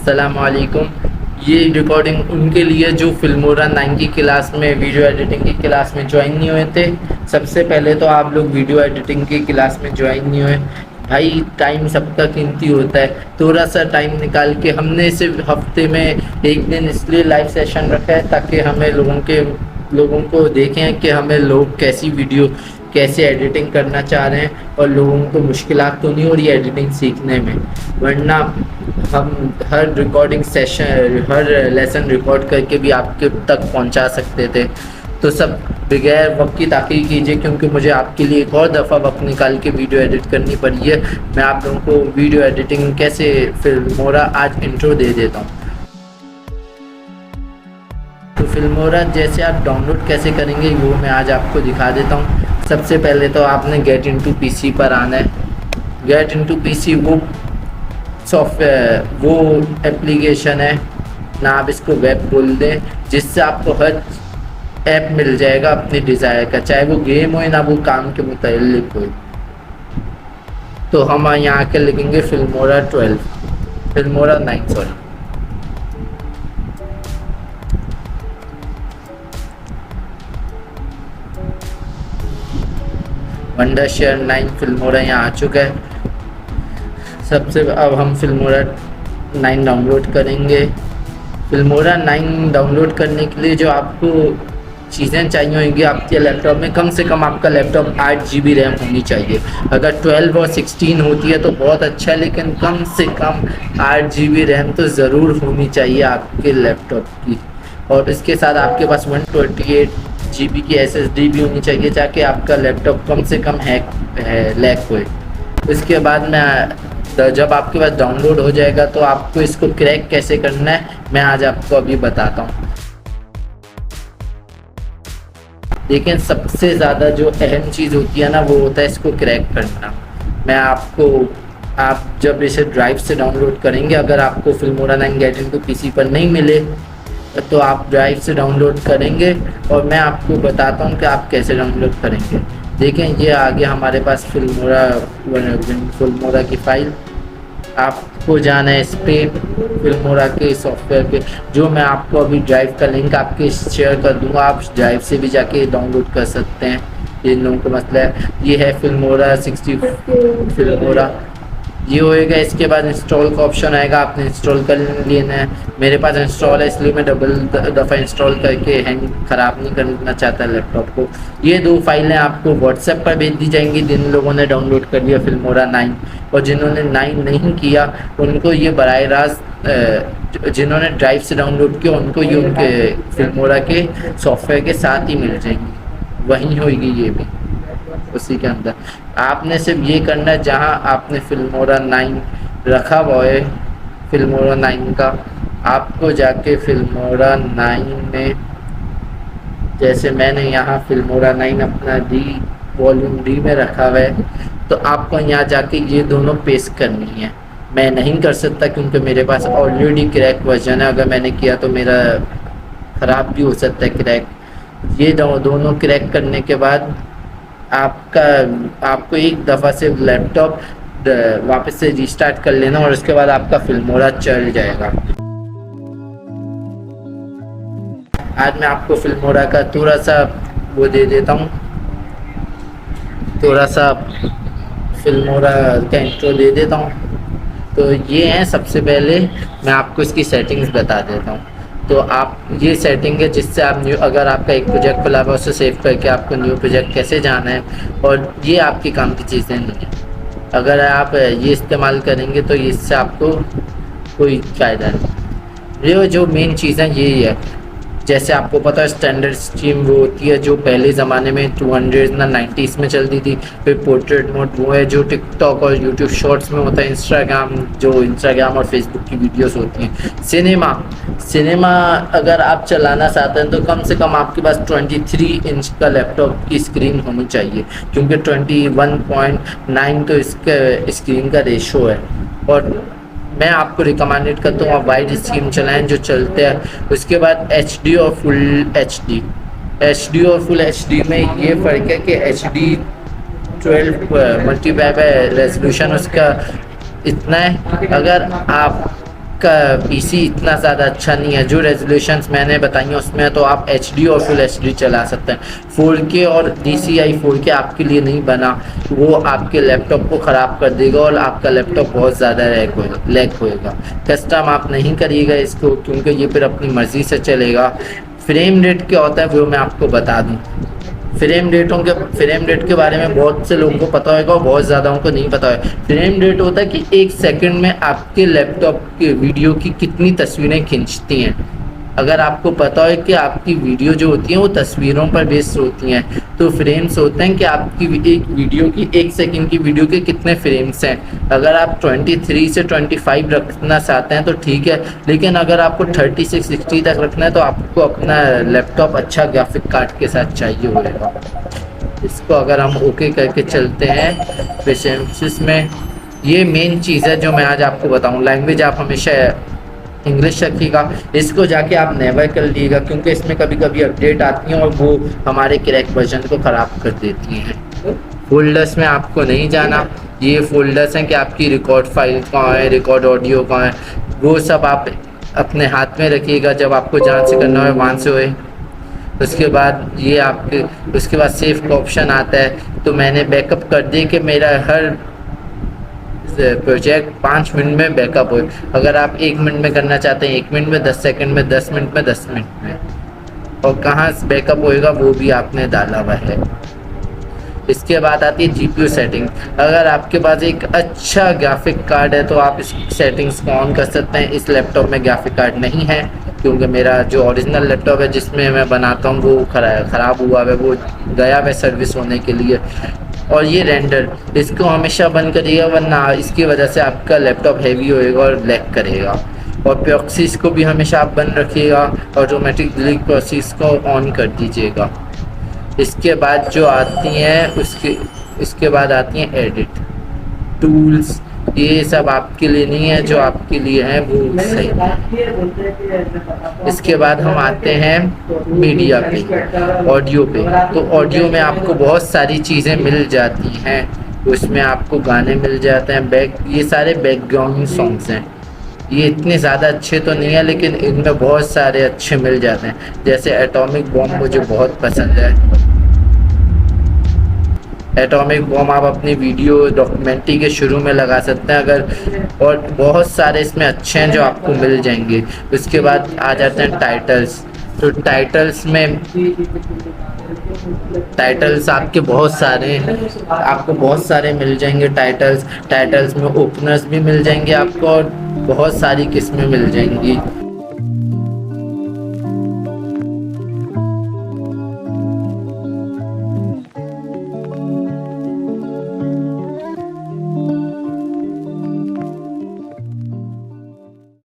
अस्सलामुअलैकुम। ये रिकॉर्डिंग उनके लिए जो फिल्मोरा 9 की क्लास में वीडियो एडिटिंग की क्लास में ज्वाइन नहीं हुए थे। सबसे पहले तो आप लोग वीडियो एडिटिंग की क्लास में ज्वाइन नहीं हुए। भाई टाइम सबका कीमती होता है, थोड़ा सा टाइम निकाल के हमने सिर्फ हफ्ते में एक दिन इसलिए लाइव सेशन रखा है ताकि हमें लोगों को देखें कि हमें लोग कैसी वीडियो कैसे एडिटिंग करना चाह रहे हैं और लोगों को मुश्किलात तो नहीं हो रही एडिटिंग सीखने में। वरना हम हर रिकॉर्डिंग सेशन हर लेसन रिकॉर्ड करके भी आपके तक पहुंचा सकते थे। तो सब बगैर वक्त की ताक़ीद कीजिए, क्योंकि मुझे आपके लिए एक और दफ़ा वक्त निकाल के वीडियो एडिट करनी पड़ी है। मैं आप लोगों को वीडियो एडिटिंग कैसे फिल्मोरा आज इंट्रो दे देता हूँ। तो फिल्मोरा जैसे आप डाउनलोड कैसे करेंगे वो मैं आज आपको दिखा देता हूँ। सबसे पहले तो आपने गेट इनटू पीसी पर आना है। गेट इनटू पीसी वो सॉफ्टवेयर वो एप्लीकेशन है ना, आप इसको वेब बोल दें, जिससे आपको हर ऐप मिल जाएगा अपनी डिज़ायर का, चाहे वो गेम हो ना वो काम के मुतालिक हो। तो हम यहाँ आके लिखेंगे फिल्मोरा 9 सॉरी। वंडरशेयर 9 फिल्मोरा यहाँ आ चुका है। सबसे अब हम फिल्मोरा 9 डाउनलोड करेंगे। फिल्मोरा 9 डाउनलोड करने के लिए जो आपको चीज़ें चाहिए होंगी आपके लैपटॉप में, कम से कम आपका लैपटॉप 8 GB रैम होनी चाहिए। अगर 12 और 16 होती है तो बहुत अच्छा है, लेकिन कम से कम 8 GB रैम तो ज़रूर होनी चाहिए आपके लैपटॉप की। और इसके साथ आपके पास 128 GB की SSD भी होनी चाहिए, ताकि आपका लैपटॉप कम से कम लैग होए। इसके बाद जब आपके पास डाउनलोड हो जाएगा तो आपको इसको क्रैक कैसे करना है मैं आज आपको अभी बताता हूँ। लेकिन सबसे ज़्यादा जो अहम चीज़ होती है ना वो होता है इसको क्रैक करना। आप जब इसे ड्राइव से डाउनलोड करेंगे, अगर आपको फिल्मोरा 9 गेट इनटू पीसी पर नहीं मिले तो आप ड्राइव से डाउनलोड करेंगे और मैं आपको बताता हूँ कि आप कैसे डाउनलोड करेंगे। देखें ये आगे हमारे पास फिल्मोरा की फ़ाइल। आपको जाना है इस पर फिल्मोरा के सॉफ्टवेयर पे, जो मैं आपको अभी ड्राइव का लिंक आपके शेयर कर दूँगा। आप ड्राइव से भी जाके डाउनलोड कर सकते हैं, ये लोगों का मसला है। ये है फिल्मोरा 60 फिल्मोरा, ये होएगा। इसके बाद इंस्टॉल का ऑप्शन आएगा, आपने इंस्टॉल कर लेना है। मेरे पास इंस्टॉल है इसलिए मैं डबल दफ़ा इंस्टॉल करके हैंग ख़राब नहीं करना चाहता लैपटॉप को। ये 2 फाइलें आपको व्हाट्सएप पर भेज दी जाएंगी जिन लोगों ने डाउनलोड कर लिया फिल्मोरा 9, और जिन्होंने 9 नहीं किया उनको ये बराह रास्त जिन्होंने ड्राइव से डाउनलोड किया उनको ये उनके फिल्मोरा के सॉफ्टवेयर के साथ ही मिल जाएंगी। वहीं होगी ये भी उसी के अंदर। आपने सिर्फ ये करना है, जहां आपने फिल्मोरा 9 रखा हुआ है फिल्मोरा 9 का, आपको जाके फिल्मोरा 9 में, जैसे मैंने यहाँ फिल्मोरा 9 अपना वॉल्यूम डी में रखा हुआ है, तो आपको यहाँ जाके ये दोनों पेस्ट करनी है। मैं नहीं कर सकता क्योंकि मेरे पास ऑलरेडी क्रैक वर्जन है, अगर मैंने किया तो मेरा ख़राब भी हो सकता है क्रैक। ये दोनों क्रैक करने के बाद आपको एक दफ़ा से लैपटॉप वापस से रीस्टार्ट कर लेना और उसके बाद आपका फिल्मोरा चल जाएगा। आज मैं आपको फिल्मोरा का थोड़ा सा वो दे देता हूँ, थोड़ा सा फिल्मोरा का इंट्रो दे देता हूँ। तो ये है, सबसे पहले मैं आपको इसकी सेटिंग्स बता देता हूँ। तो आप ये सेटिंग है जिससे आप अगर आपका एक प्रोजेक्ट खुला हुआ उसे सेव करके आपको न्यू प्रोजेक्ट कैसे जाना है, और ये आपके काम की चीज़ें नहीं है। अगर आप ये इस्तेमाल करेंगे तो इससे आपको कोई फ़ायदा नहीं। ये जो मेन चीज़ है यही है, जैसे आपको पता है स्टैंडर्ड स्ट्रीम वो होती है जो पहले ज़माने में 200 ना 90s में चलती थी। फिर पोर्ट्रेट मोड वो है जो टिकटॉक और यूट्यूब शॉर्ट्स में होता है। इंस्टाग्राम और फेसबुक की वीडियोस होती हैं। सिनेमा अगर आप चलाना चाहते हैं तो कम से कम आपके पास 23 इंच का लैपटॉप की स्क्रीन होनी चाहिए, क्योंकि 21.9 तो इसका स्क्रीन का रेशो है। और मैं आपको रिकमेंडेड करता हूँ आप वाइड स्क्रीन चलाएं जो चलते हैं। उसके बाद HD और फुल HD में ये फ़र्क है कि HD 12 मल्टीप्लाई बाय रेजोल्यूशन उसका इतना है। अगर आप आपका पीसी इतना ज़्यादा अच्छा नहीं है, जो रेजोल्यूशंस मैंने बताई हैं उसमें तो आप एचडी और फुल एचडी चला सकते हैं। 4K और DCI 4K आपके लिए नहीं बना, वो आपके लैपटॉप को ख़राब कर देगा और आपका लैपटॉप बहुत ज़्यादा लैग होएगा। कस्टम आप नहीं करिएगा इसको, क्योंकि ये फिर अपनी मर्ज़ी से चलेगा। फ्रेम रेट क्या होता है वो मैं आपको बता दूँ। फ्रेम रेट के बारे में बहुत से लोगों को पता होगा और बहुत ज़्यादा को नहीं पता है। फ्रेम रेट होता है कि एक सेकंड में आपके लैपटॉप के वीडियो की कितनी तस्वीरें खींचती हैं। अगर आपको पता है कि आपकी वीडियो जो होती है वो तस्वीरों पर बेस्ड होती हैं, तो फ्रेम्स होते हैं कि आपकी एक वीडियो की एक सेकंड की वीडियो के कितने फ्रेम्स हैं। अगर आप 23 से 25 रखना चाहते हैं तो ठीक है, लेकिन अगर आपको 30 से 60 तक रखना है तो आपको अपना लैपटॉप अच्छा ग्राफिक कार्ड के साथ चाहिए होगा। इसको अगर हम ओके करके चलते हैं पेशेंसिस में, ये मेन चीज़ है जो मैं आज आपको बताऊँ। लैंग्वेज आप हमेशा इंग्लिश रखिएगा, इसको जाके आप नेवर कर लीजिएगा, क्योंकि इसमें कभी कभी अपडेट आती हैं और वो हमारे क्रैक वर्जन को ख़राब कर देती हैं। फोल्डर्स में आपको नहीं जाना, ये फोल्डर्स हैं कि आपकी रिकॉर्ड फाइल कहाँ है, रिकॉर्ड ऑडियो कहाँ है, वो सब आप अपने हाथ में रखिएगा। जब आपको जहाँ से करना हो वहाँ से होए। उसके बाद ये आपके उसके बाद सेव का ऑप्शन आता है, तो मैंने बैकअप कर दिया कि मेरा हर प्रोजेक्ट 5 मिनट में बैकअप हो। अगर आप 1 मिनट में करना चाहते हैं 1 मिनट में, 10 सेकंड में, 10 मिनट में, 10 मिनट में, और कहाँ बैकअप होएगा वो भी आपने डाला हुआ है। इसके बाद आती है GPU सेटिंग। अगर आपके पास एक अच्छा ग्राफिक कार्ड है तो आप इस सेटिंग्स को ऑन कर सकते हैं। इस लैपटॉप में ग्राफिक कार्ड नहीं है, क्योंकि मेरा जो ओरिजिनल लैपटॉप है जिसमें मैं बनाता हूँ वो ख़राब हुआ है, वो गया है सर्विस होने के लिए। और ये रेंडर, इसको हमेशा बंद करिएगा, वरना इसकी वजह से आपका लैपटॉप हैवी होएगा और लैग करेगा। और प्रॉक्सीज को भी हमेशा आप बंद रखिएगा, ऑटोमेटिक डिलीट प्रॉक्सीज को ऑन कर दीजिएगा। इसके बाद जो आती हैं इसके बाद आती हैं एडिट टूल्स। ये सब आपके लिए नहीं है, जो आपके लिए है वो सही है। इसके बाद हम आते हैं मीडिया पे, ऑडियो पे। तो ऑडियो में आपको बहुत सारी चीज़ें मिल जाती हैं, उसमें आपको गाने मिल जाते हैं। ये सारे बैकग्राउंड सॉन्ग्स हैं, ये इतने ज़्यादा अच्छे तो नहीं है, लेकिन इनमें बहुत सारे अच्छे मिल जाते हैं। जैसे एटॉमिक बॉम्ब मुझे बहुत पसंद है। एटॉमिक बॉम्ब आप अपनी वीडियो डॉक्यूमेंट्री के शुरू में लगा सकते हैं अगर, और बहुत सारे इसमें अच्छे हैं जो आपको मिल जाएंगे। उसके बाद आ जाते हैं टाइटल्स। तो टाइटल्स आपको बहुत सारे मिल जाएंगे। टाइटल्स में ओपनर्स भी मिल जाएंगे आपको, और बहुत सारी किस्में मिल जाएंगी।